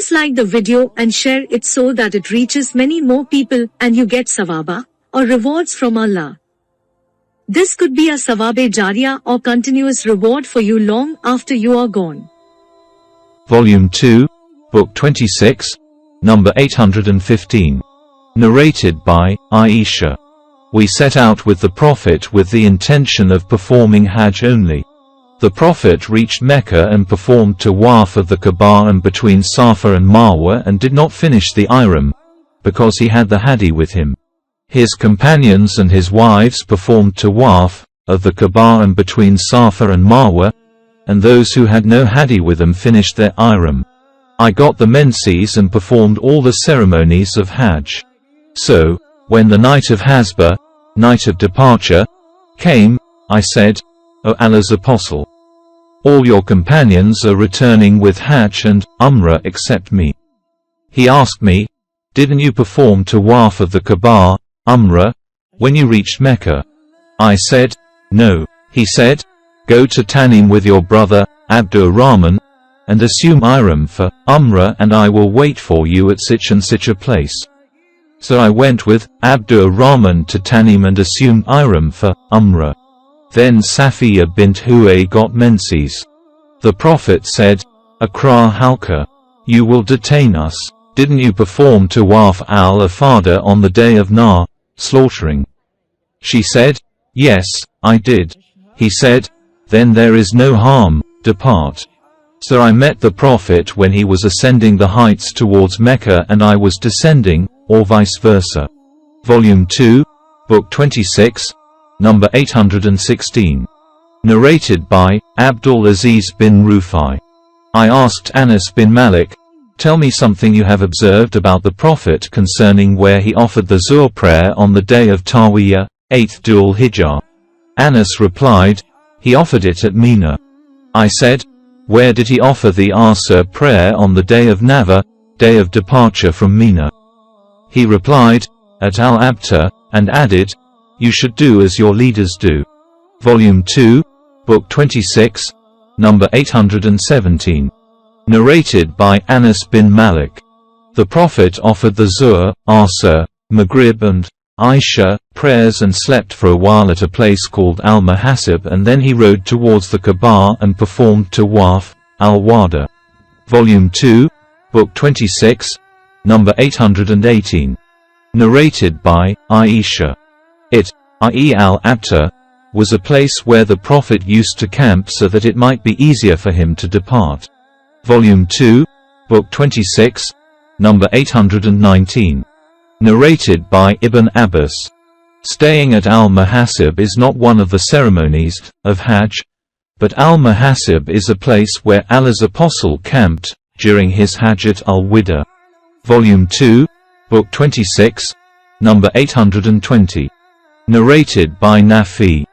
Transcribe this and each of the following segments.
Please like the video and share it so that it reaches many more people and you get sawaba, or rewards from Allah. This could be a sawabe jariyah or continuous reward for you long after you are gone. Volume 2, Book 26, number 815. Narrated by Aisha. We set out with the Prophet with the intention of performing Hajj only. The Prophet reached Mecca and performed tawaf of the Kaaba and between Safa and Marwa and did not finish the ihram, because he had the hadi with him. His companions and his wives performed tawaf of the Kaaba and between Safa and Marwa, and those who had no hadi with them finished their ihram. I got the menses and performed all the ceremonies of Hajj. So, when the night of Hasba, night of departure, came, I said, O Allah's Apostle, all your companions are returning with Hajj and Umrah except me. He asked me, didn't you perform tawaf of the Kaaba, Umrah, when you reached Mecca? I said, no. He said, go to Tanim with your brother, Abdur Rahman, and assume ihram for Umrah and I will wait for you at such and such a place. So I went with Abdur Rahman to Tanim and assumed ihram for Umrah. Then Safiya bint Huay got menses. The Prophet said, Akra Halka, you will detain us. Didn't you perform tawaf al-Afada on the day of Nahr, slaughtering? She said, yes, I did. He said, then there is no harm, depart. So I met the Prophet when he was ascending the heights towards Mecca and I was descending, or vice versa. Volume 2, Book 26, number 816. Narrated by Abdul Aziz bin Rufai. I asked Anas bin Malik, tell me something you have observed about the Prophet concerning where he offered the Zuhr prayer on the day of Tarwiyah, 8th Dhul Hijjah. Anas replied, he offered it at Mina. I said, where did he offer the Asr prayer on the day of Nava, day of departure from Mina? He replied, at Al-Abtar, and added, you should do as your leaders do. Volume 2, Book 26, number 817. Narrated by Anas bin Malik. The Prophet offered the Zuhr, Asr, Maghrib and Isha prayers and slept for a while at a place called Al-Mahasib and then he rode towards the Kaaba and performed Tawaf, Al-Wada. Volume 2, Book 26, number 818. Narrated by Aisha. It, i.e. Al-Abtar, was a place where the Prophet used to camp so that it might be easier for him to depart. Volume 2, Book 26, number 819. Narrated by Ibn Abbas. Staying at Al-Mahasib is not one of the ceremonies of Hajj, but Al-Mahasib is a place where Allah's Apostle camped during his Hajjat al-Wida. Volume 2, Book 26, number 820. Narrated by Nafi.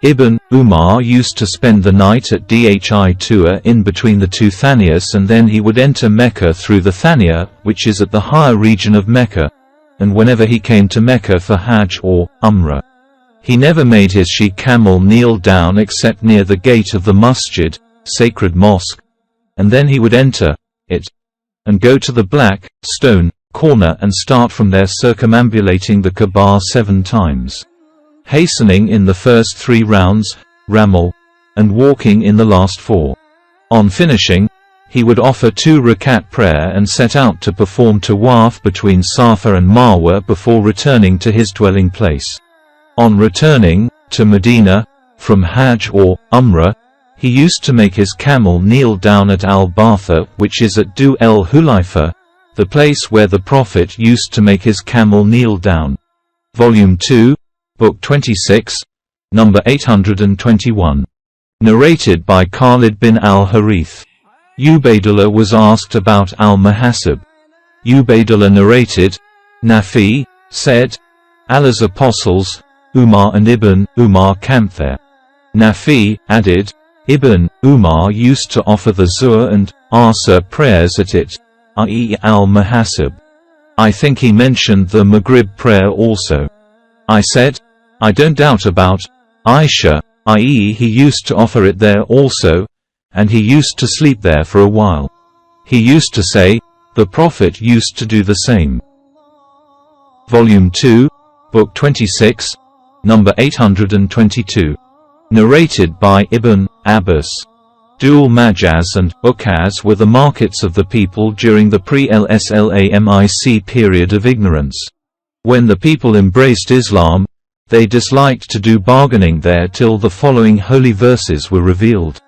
Ibn Umar used to spend the night at Dhi in between the two Thaniyas and then he would enter Mecca through the Thaniya, which is at the higher region of Mecca, and whenever he came to Mecca for Hajj or Umrah, he never made his she-camel kneel down except near the gate of the Masjid, sacred mosque, and then he would enter it, and go to the black stone corner and start from there circumambulating the Kaaba 7 times, hastening in the first 3 rounds, Ramal, and walking in the last 4. On finishing, he would offer 2 rakat prayer and set out to perform tawaf between Safa and Marwa before returning to his dwelling place. On returning to Medina from Hajj or Umrah, he used to make his camel kneel down at Al-Batha, which is at Du el-Hulayfa, the place where the Prophet used to make his camel kneel down. Volume 2, Book 26, number 821. Narrated by Khalid bin al-Harith. Ubaydullah was asked about Al-Mahasib. Ubaydullah narrated, Nafi said, Allah's apostles, Umar and Ibn Umar camped there. Nafi added, Ibn Umar used to offer the Zuhr and Asr prayers at it, i.e. Al-Mahasib. I think he mentioned the Maghrib prayer also. I said, I don't doubt about Aisha, i.e. he used to offer it there also, and he used to sleep there for a while. He used to say, the The Prophet used to do the same. Volume 2, Book 26, number 822. Narrated by Ibn Abbas. Dual Majaz and Ukaz were the markets of the people during the pre-Islamic period of ignorance. When the people embraced Islam, they disliked to do bargaining there till the following holy verses were revealed.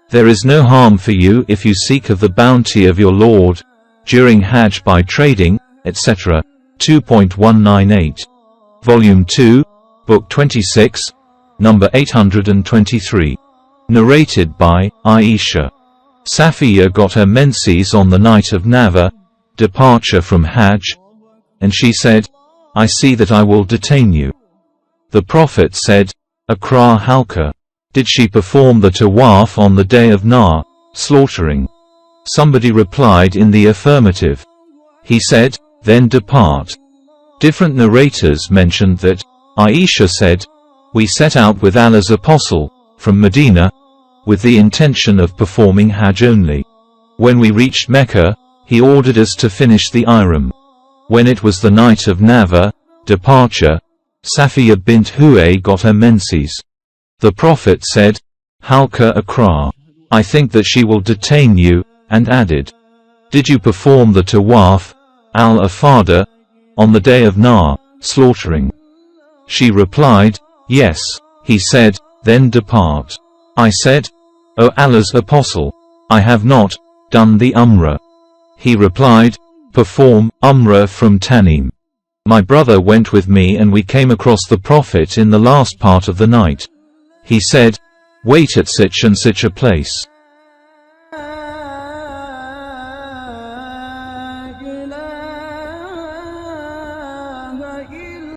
There is no harm for you if you seek of the bounty of your Lord, during Hajj by trading, etc. 2.198. Volume 2, Book 26, number 823. Narrated by Aisha. Safiya got her menses on the night of Nava, departure from Hajj, and she said, I see that I will detain you. The Prophet said, Akra halka. Did she perform the tawaf on the day of Nar, slaughtering? Somebody replied in the affirmative. He said, then depart. Different narrators mentioned that Aisha said, we set out with Allah's apostle, from Medina, with the intention of performing Hajj only. When we reached Mecca, he ordered us to finish the Ihram. When it was the night of Nava, departure, Safiya bint Huay got her menses. The Prophet said, Halka Akra. I think that she will detain you, and added, did you perform the tawaf, al-Afada, on the day of Nar, slaughtering? She replied, yes. He said, then depart. I said, O Allah's apostle, I have not done the Umrah. He replied, perform Umrah from Tanim. My brother went with me and we came across the Prophet in the last part of the night. He said, wait at such and such a place.